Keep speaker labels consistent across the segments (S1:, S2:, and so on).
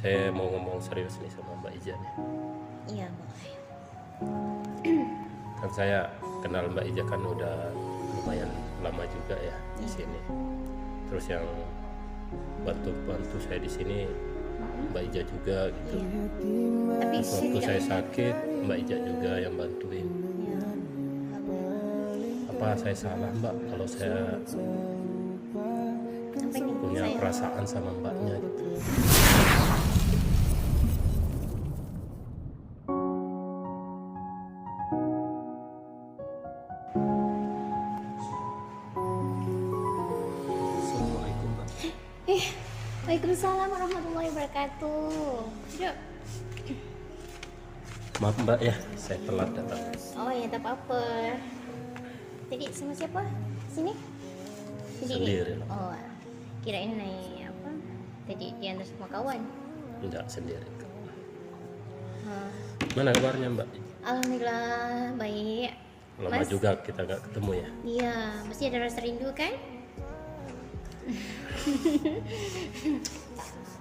S1: Saya mau ngomong serius nih sama Mbak Ija nih.
S2: Iya, boleh.
S1: Kan saya kenal Mbak Ija kan udah lumayan lama juga ya di sini. Terus yang bantu saya di sini Mbak Ija juga gitu.
S2: Iya. Tapi
S1: Pas waktu
S2: tidak
S1: saya sakit Mbak Ija juga yang bantuin.
S2: Iya. Nggak boleh.
S1: Apa saya salah Mbak kalau saya
S2: Apa nih?
S1: punya
S2: Saya
S1: perasaan sama Mbaknya gitu? Assalamualaikum Mbak.
S2: Waalaikumsalam warahmatullahi wabarakatuh. Yuk.
S1: Maaf Mbak ya, saya telat datang.
S2: Oh ya, tak apa-apa. Tadi sama siapa? Sini?
S1: Sendiri.
S2: Oh, kirain naik apa? Tadi diantar sama kawan.
S1: Enggak, sendiri.
S2: Hah.
S1: Mana kabarnya Mbak?
S2: Alhamdulillah baik.
S1: Lama
S2: Mas?
S1: juga kita nggak ketemu ya.
S2: Iya, mesti ada rasa rindu kan?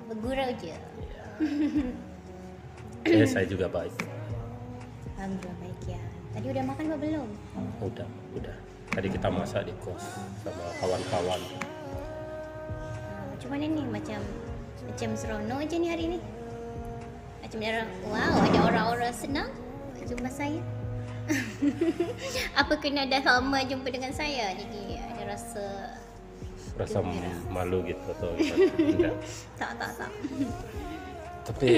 S2: Bergurau je.
S1: Saya juga baik.
S2: Alhamdulillah baik ya. Tadi udah makan apa belum?
S1: Udah. Tadi kita masak di kos sama kawan-kawan.
S2: Macam mana nih? Macam seronok aja nih hari ini. Macam ada orang-orang senang jumpa saya. Apa kena dah lama jumpa dengan saya, jadi ada rasa
S1: Rasa
S2: gembira.
S1: malu gitu atau gimana? Enggak.
S2: Tak.
S1: Tapi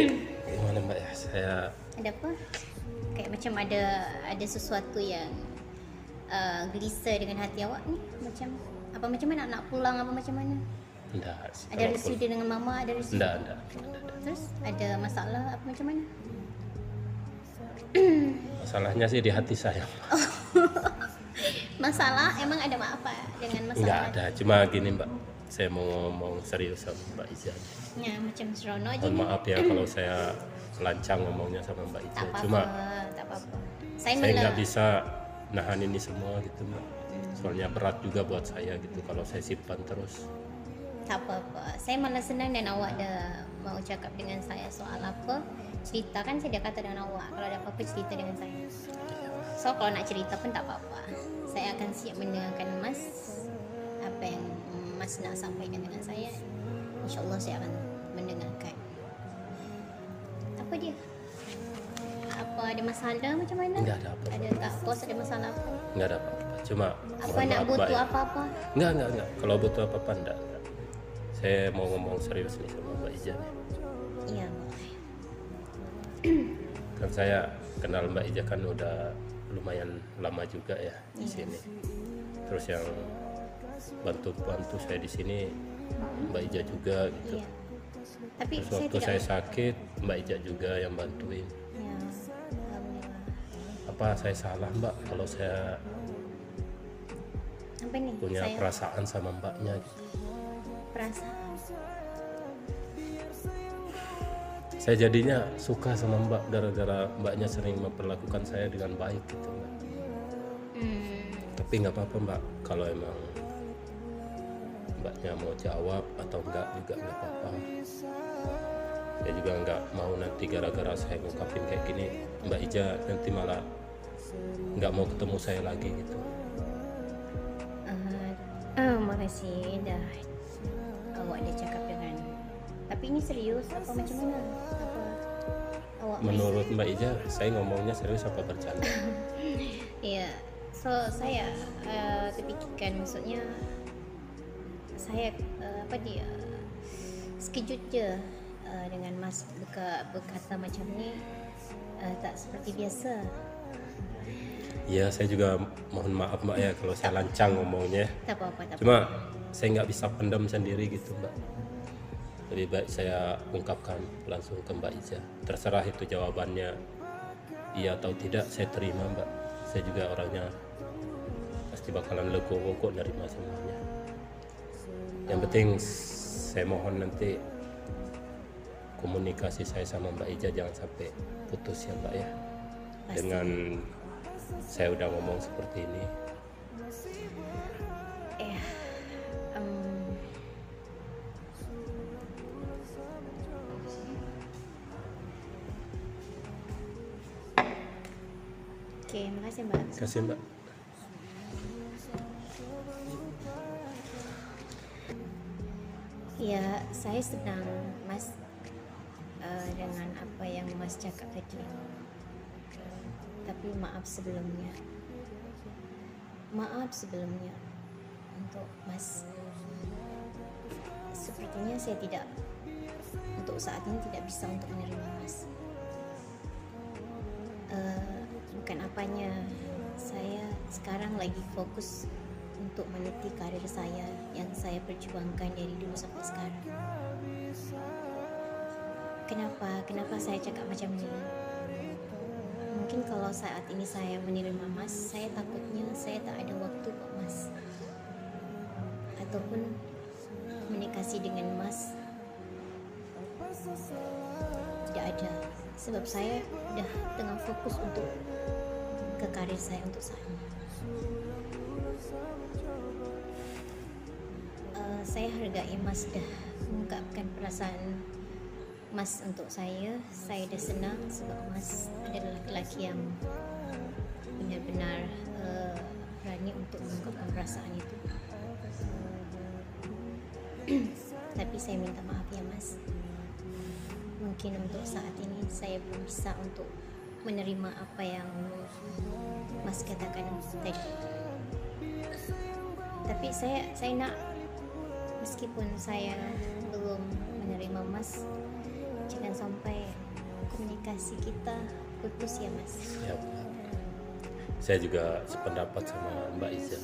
S1: gimana Mbak ya? Saya
S2: Ada apa? Kayak macam ada sesuatu yang gelisah dengan hati awak ni. Macam mana nak pulang apa macam mana?
S1: enggak sih.
S2: Ada resu dia dengan mama, ada resu.
S1: Enggak.
S2: Terus ada masalah apa macam mana?
S1: Masalahnya sih di hati saya.
S2: Masalah emang ada apa dengan masalah?
S1: Enggak ada. Cuma gini Mbak, saya mau ngomong serius sama Mbak Ija.
S2: Ya, macam seronok aja
S1: Mohon
S2: nih.
S1: maaf ya kalau saya lancang ngomongnya sama Mbak Ija.
S2: Tak apa-apa,
S1: Cuma
S2: tak apa-apa.
S1: saya nggak bisa nahan ini semua gitu Mbak. Soalnya berat juga buat saya gitu kalau saya simpan terus.
S2: Tak apa-apa. Saya malah senang dan awak dah mau cakap dengan saya soal apa. Cerita kan saya dah kata dengan awak. Kalau ada apa-apa cerita dengan saya. So kalau nak cerita pun tak apa-apa. Saya akan siap mendengarkan Mas. Apa yang Mas nak sampaikan dengan saya. InsyaAllah saya akan mendengarkan. Apa dia? Apa ada masalah macam mana?
S1: Enggak ada apa-apa.
S2: Ada tak bos ada masalah apa?
S1: Enggak ada apa-apa. Cuma
S2: Apa
S1: mohon
S2: nak
S1: maaf,
S2: butuh
S1: Mbak, ya.
S2: apa-apa?
S1: Enggak. Kalau butuh apa-apa enggak. Saya mau ngomong serius nih sama Mbak Ija nih.
S2: Iya boleh.
S1: Kan saya kenal Mbak Ija kan udah lumayan lama juga ya di
S2: Iya.
S1: sini. Terus yang bantu saya di sini Mbak Ija juga gitu.
S2: Iya. Tapi
S1: Terus
S2: saya
S1: waktu
S2: tidak.
S1: saya sakit Mbak Ija juga yang bantuin.
S2: Ya, alhamdulillah.
S1: Apa saya salah Mbak kalau saya
S2: Apa nih?
S1: punya
S2: Saya
S1: perasaan sama Mbaknya gitu.
S2: perasaan.
S1: Saya jadinya suka sama Mbak gara-gara Mbaknya sering memperlakukan saya dengan baik gitu Mbak. Tapi nggak apa-apa Mbak, kalau emang Mbaknya mau jawab atau enggak juga nggak apa-apa. Saya juga nggak mau nanti gara-gara saya ngungkapin kayak gini Mbak Ija nanti malah nggak mau ketemu saya lagi gitu.
S2: Makasih dah awak dah cakap dengan. Tapi ini serius apa macam mana? Apa awak main?
S1: Menurut Mbak Ija, saya ngomongnya serius apa bercanda?
S2: Ya, so saya terfikirkan maksudnya saya sekejut je dengan Mas berkata macam ni, tak seperti biasa.
S1: Ya saya juga mohon maaf Mbak ya kalau saya lancang ngomongnya.
S2: Tak apa-apa, tak
S1: Cuma saya nggak bisa pendam sendiri gitu Mbak. Lebih baik saya ungkapkan langsung ke Mbak Ija. Terserah itu jawabannya iya atau tidak, saya terima Mbak. Saya juga orangnya pasti bakalan legowo kok nerima semuanya. Yang penting saya mohon nanti komunikasi saya sama Mbak Ija jangan sampai putus ya Mbak ya.
S2: Pasti.
S1: Dengan saya udah ngomong seperti ini.
S2: Oke, makasih Mbak.
S1: Kasih Mbak.
S2: Ya, saya senang Mas dengan apa yang Mas cakap tadi. Tapi maaf sebelumnya. Maaf sebelumnya untuk Mas. Sepertinya saya tidak, untuk saat ini tidak bisa untuk menerima Mas. Bukan apanya, saya sekarang lagi fokus untuk meniti karir saya yang saya perjuangkan dari dulu sampai sekarang. Kenapa saya cakap macam ni? Mungkin kalau saat ini saya menerima Mas, saya takutnya saya tak ada waktu buat Mas, ataupun komunikasi dengan Mas tidak ada, sebab saya dah tengah fokus untuk ke karir saya untuk saat ini. Saya hargai Mas dah mengungkapkan perasaan Mas untuk saya dah senang sebab Mas adalah lelaki yang benar-benar berani untuk mengungkapkan perasaan itu. Tapi saya minta maaf ya Mas, mungkin untuk saat ini saya belum bisa untuk menerima apa yang Mas katakan tadi. Tapi saya nak, meskipun saya belum menerima Mas, jangan sampai komunikasi kita putus ya Mas.
S1: Ya, saya juga sependapat sama Mbak Iza.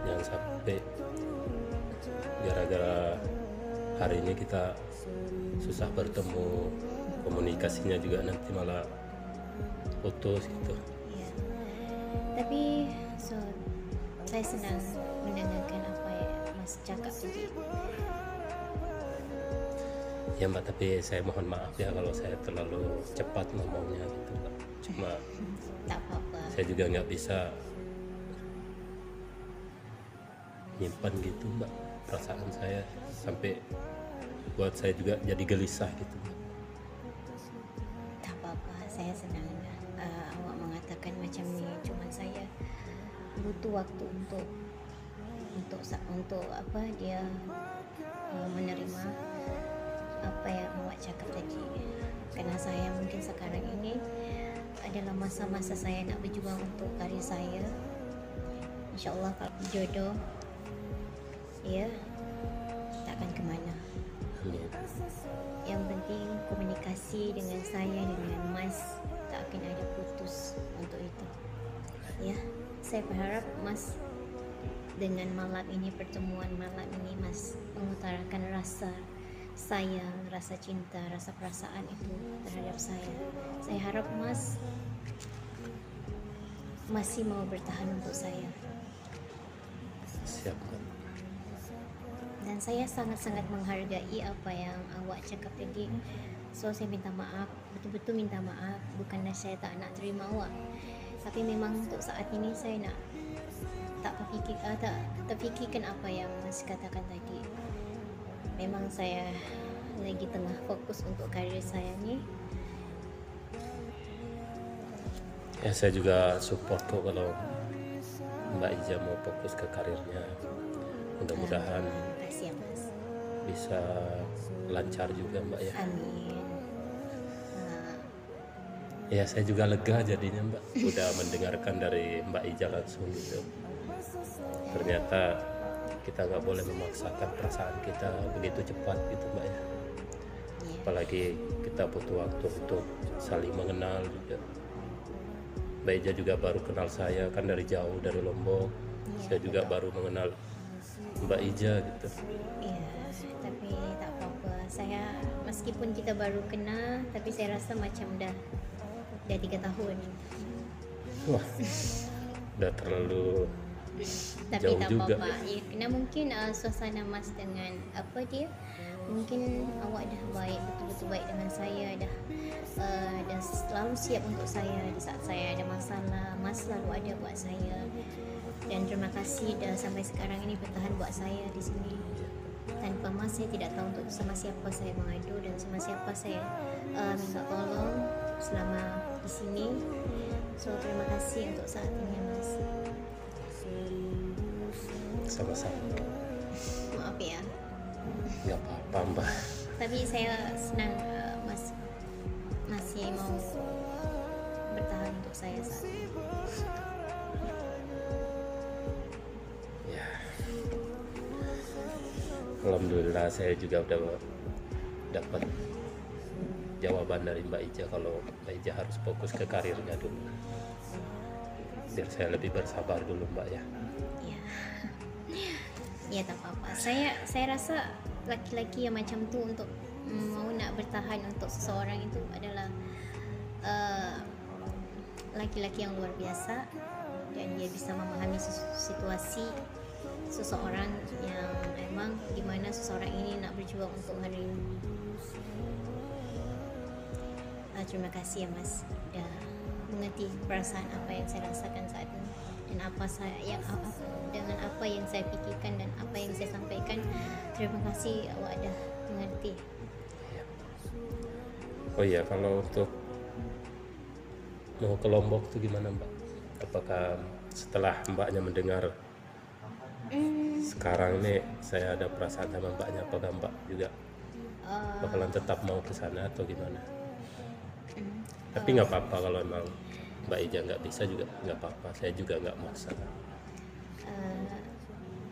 S1: Jangan sampai gara-gara hari ini kita susah bertemu, komunikasinya juga nanti malah putus gitu.
S2: Ya. Tapi saya senang mendengarkan apa yang Mas cakap tadi.
S1: Ya Mbak, tapi saya mohon maaf ya kalau saya terlalu cepat ngomongnya gitu Mbak. Cuma
S2: Tak apa-apa.
S1: saya juga nggak bisa nyimpan gitu Mbak perasaan saya, sampai buat saya juga jadi gelisah gitu Mbak.
S2: Tak apa-apa, saya senang awak mengatakan macam ni. Cuma saya butuh waktu untuk apa dia menerima apa yang awak cakap tadi. Karena saya mungkin sekarang ini adalah masa-masa saya nak berjuang untuk karir saya. InsyaAllah kalau jodoh, ya, takkan ke mana.
S1: Amin.
S2: Yang penting komunikasi dengan saya, dengan Mas, tak akan ada putus untuk itu. Ya, saya berharap Mas dengan malam ini, pertemuan malam ini, Mas mengutarakan rasa sayang, rasa cinta, rasa perasaan itu terhadap saya. Saya harap Mas masih mau bertahan untuk saya.
S1: Siap Mbak.
S2: Dan saya sangat-sangat menghargai apa yang awak cakap tadi. So saya minta maaf, betul-betul minta maaf. Bukanlah saya tak nak terima awak, tapi memang untuk saat ini saya nak tak terfikirkan apa yang Mas katakan tadi. Memang saya lagi tengah fokus untuk karir saya ni.
S1: Ya saya juga support kok kalau Mbak Iza mau fokus ke karirnya. Mudah-mudahan
S2: Terima kasih ya Mas.
S1: bisa lancar juga Mbak ya.
S2: Amin.
S1: Ya saya juga lega jadinya Mbak, udah mendengarkan dari Mbak Iza langsung gitu. Ternyata kita nggak boleh memaksakan perasaan kita begitu cepat gitu Mbak ya. Apalagi kita butuh waktu untuk saling mengenal juga. Mbak Iza juga baru kenal saya kan dari jauh, dari Lombok. Saya juga baru mengenal Mbak Iza gitu.
S2: Iya, tapi tak apa-apa. Saya meskipun kita baru kenal, tapi saya rasa macam dah 3 tahun.
S1: Wah, udah terlalu
S2: Tapi
S1: jauh
S2: tak
S1: juga.
S2: apa-apa. Ya, kena mungkin suasana Mas dengan apa dia, mungkin awak dah baik, betul-betul baik dengan saya, dah selalu siap untuk saya di saat saya ada masalah. Mas selalu ada buat saya. Dan terima kasih dah sampai sekarang ini bertahan buat saya di sini. Tanpa Mas saya tidak tahu untuk sama siapa saya mengadu dan sama siapa saya minta tolong selama di sini. So terima kasih untuk saat ini Mas.
S1: Sama-sama.
S2: Maaf ya.
S1: Nggak apa-apa Mbak.
S2: Tapi saya senang Mas masih mau bertahan untuk saya saat ini.
S1: Ya. Alhamdulillah saya juga udah dapat jawaban dari Mbak Ija kalau Mbak Ija harus fokus ke karirnya dulu. Biar saya lebih bersabar dulu Mbak ya.
S2: Ya. Ya tak apa-apa. Saya rasa laki-laki yang macam tu untuk mau nak bertahan untuk seseorang itu adalah laki-laki yang luar biasa, dan dia bisa memahami situasi seseorang yang memang di mana seseorang ini nak berjuang untuk hari ini. Terima kasih ya Mas, dah mengerti perasaan apa yang saya rasakan saat ini, dan dengan apa yang saya fikirkan dan apa yang saya sampaikan. Terima kasih awak dah mengerti.
S1: Oh iya, kalau untuk mau ke Lombok tuh gimana Mbak? Apakah setelah Mbaknya mendengar sekarang nih saya ada perasaan sama Mbaknya, apakah Mbak juga bakalan tetap mau ke sana atau gimana? Tapi nggak apa-apa kalau emang Mbak Ija nggak bisa juga nggak apa-apa, saya juga nggak maksa.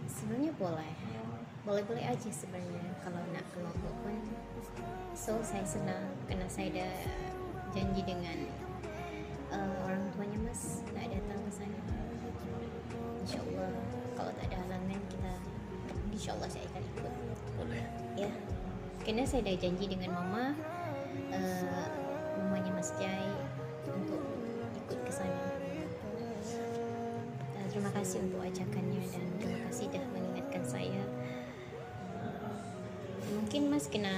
S2: Sebenarnya boleh aja sebenarnya kalau nak ke Lombok pun. So saya senang karena saya dah janji dengan orang tuanya Mas nak datang ke sana. InsyaAllah kalau tak ada halangan kita, InsyaAllah saya akan ikut.
S1: Boleh.
S2: Ya, karena saya dah janji dengan mamanya Mas Jai untuk ikut ke sana. Terima kasih untuk ajakannya dan terima kasih dah mengingatkan saya. Mungkin Mas kena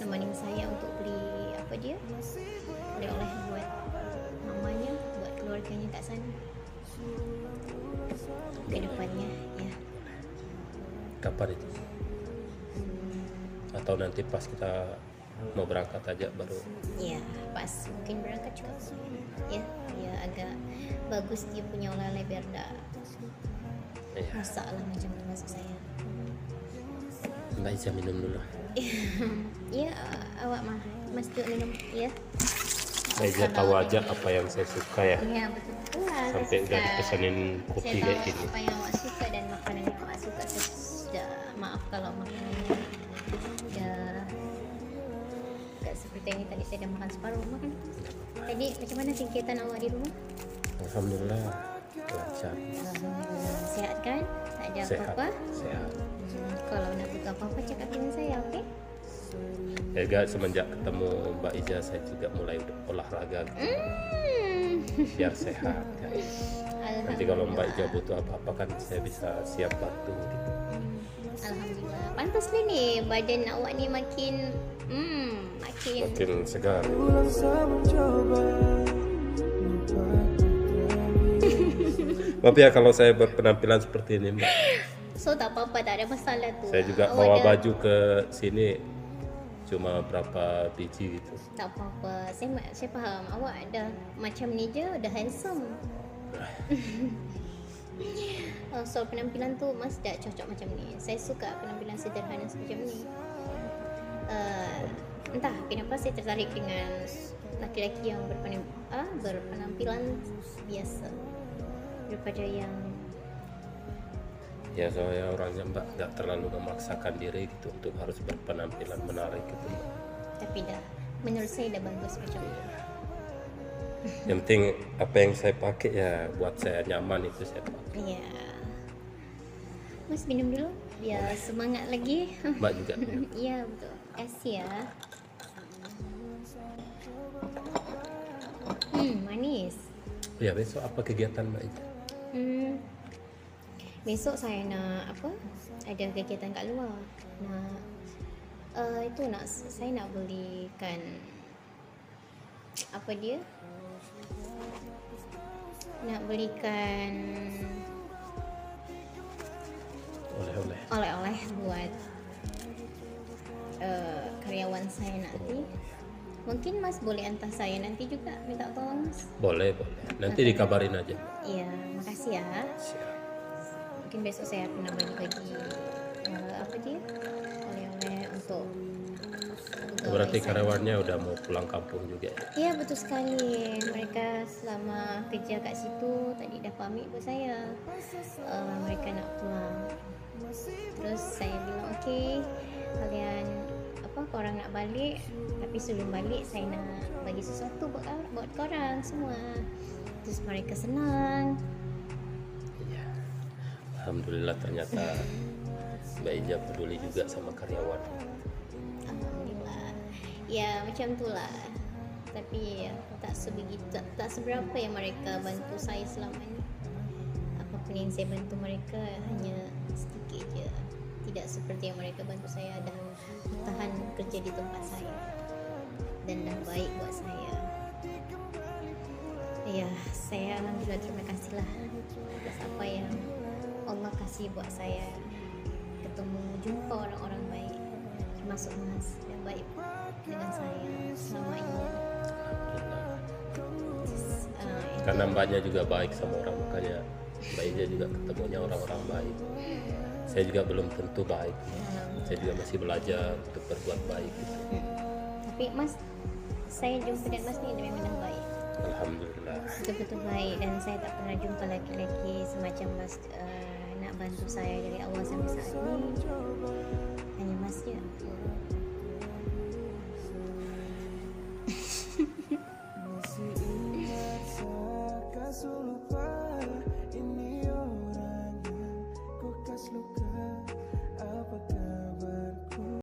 S2: nemanin saya untuk beli apa dia oleh-oleh buat mamanya, buat keluarganya kat sana ke depannya ya.
S1: Kapan itu? Atau nanti pas kita mau berangkat aja baru?
S2: Ya, pas mungkin berangkat juga boleh. Ya, ya agak bagus dia punya oleh-oleh biar tak masalah macam tu maksud saya.
S1: Mbak Ija minum dulu.
S2: Ya, awak Mas Duk minum ya.
S1: Mbak Ija tahu aja apa yang saya suka ya.
S2: Iya betul lah.
S1: Sampai udah pesanin kopi
S2: saya
S1: kayak
S2: tahu
S1: gini.
S2: apa yang awak suka dan makanan yang awak suka. Saya sudah maaf kalau makanannya dah gak seperti ini. Tadi saya dah makan separuh makan. Tadi macam mana kegiatan awak di rumah?
S1: Alhamdulillah lancar.
S2: Alhamdulillah sehat kan? Tak ada
S1: Sehat.
S2: apa-apa?
S1: Sehat.
S2: Kalau nak buka apa-apa cakap dengan saya, okey?
S1: Ya gak, semenjak ketemu Mbak Ija saya juga mulai olahraga gitu. Biar sehat kan. Nanti kalau Mbak Ija butuh apa-apa kan saya bisa siap bantu gitu.
S2: Alhamdulillah. Pantas ni badan awak ni makin
S1: Makin segar. Maaf ya kalau saya berpenampilan seperti ini Mbak.
S2: So tak apa-apa, tak ada masalah tu.
S1: Saya juga
S2: Awak
S1: bawa
S2: dah-
S1: baju ke sini cuma berapa biji gitu.
S2: Tak apa-apa. Saya faham. Awak dah macam ni je dah handsome. So penampilan tu Mas dah cocok macam ni. Saya suka penampilan sederhana macam ni. Entah kenapa saya tertarik dengan laki-laki yang berpenampilan biasa daripada yang
S1: Ya saya orangnya Mbak nggak terlalu memaksakan diri gitu untuk harus berpenampilan menarik gitu Mbak.
S2: tapi dah menurut saya dah bagus macam ni.
S1: Yang penting apa yang saya pakai ya buat saya nyaman itu saya pakai.
S2: Ya. Mas minum dulu biar semangat lagi.
S1: Mbak juga.
S2: Ya betul. Kasih ya. Manis.
S1: Ya besok apa kegiatan Mbak Ija?
S2: Besok saya nak ada kegiatan kat luar. Saya nak belikan apa dia? Nak belikan oleh-oleh buat karyawan saya nanti. Mungkin Mas boleh antar saya nanti juga minta tolong Mas.
S1: Boleh, boleh. Nanti dikabarin aja.
S2: Iya, makasih ya.
S1: Siap.
S2: Mungkin besok saya akan bagi-bagi apa dia oleh-oleh untuk pegawai
S1: Berarti
S2: saya.
S1: karyawannya udah mau pulang kampung juga ya?
S2: Iya betul sekali. Mereka selama kerja kat situ tadi dah pamit buat saya. Mereka nak pulang. Terus saya bilang okey, kalian apa korang nak balik, tapi sebelum balik saya nak bagi sesuatu buat korang semua. Terus mereka senang.
S1: Iya. Alhamdulillah ternyata Mbak Ija peduli juga sama karyawan.
S2: Alhamdulillah. Ya macam tu lah. Tapi ya, tak sebegitu, tak seberapa yang mereka bantu saya selama ni. Apapun yang saya bantu mereka hanya sedikit je. Tidak seperti yang mereka bantu saya dah tahan kerja di tempat saya dan dah baik buat saya. Ya, saya alhamdulillah terima kasih lah atas apa yang Allah kasih buat saya. Ketemu, jumpa orang-orang baik, termasuk Mas yang baik dengan saya selama ini.
S1: Karena Mbaknya juga baik sama orang, makanya Mbak Ija juga ketemunya orang-orang baik. Saya juga belum tentu baik. Saya juga masih belajar untuk berbuat baik gitu.
S2: Tapi Mas, saya jumpa dengan Mas ni memang baik.
S1: Alhamdulillah.
S2: Betul-betul baik, dan saya tak pernah jumpa laki-laki semacam Mas nak bantu saya dari awal sampai saat ini.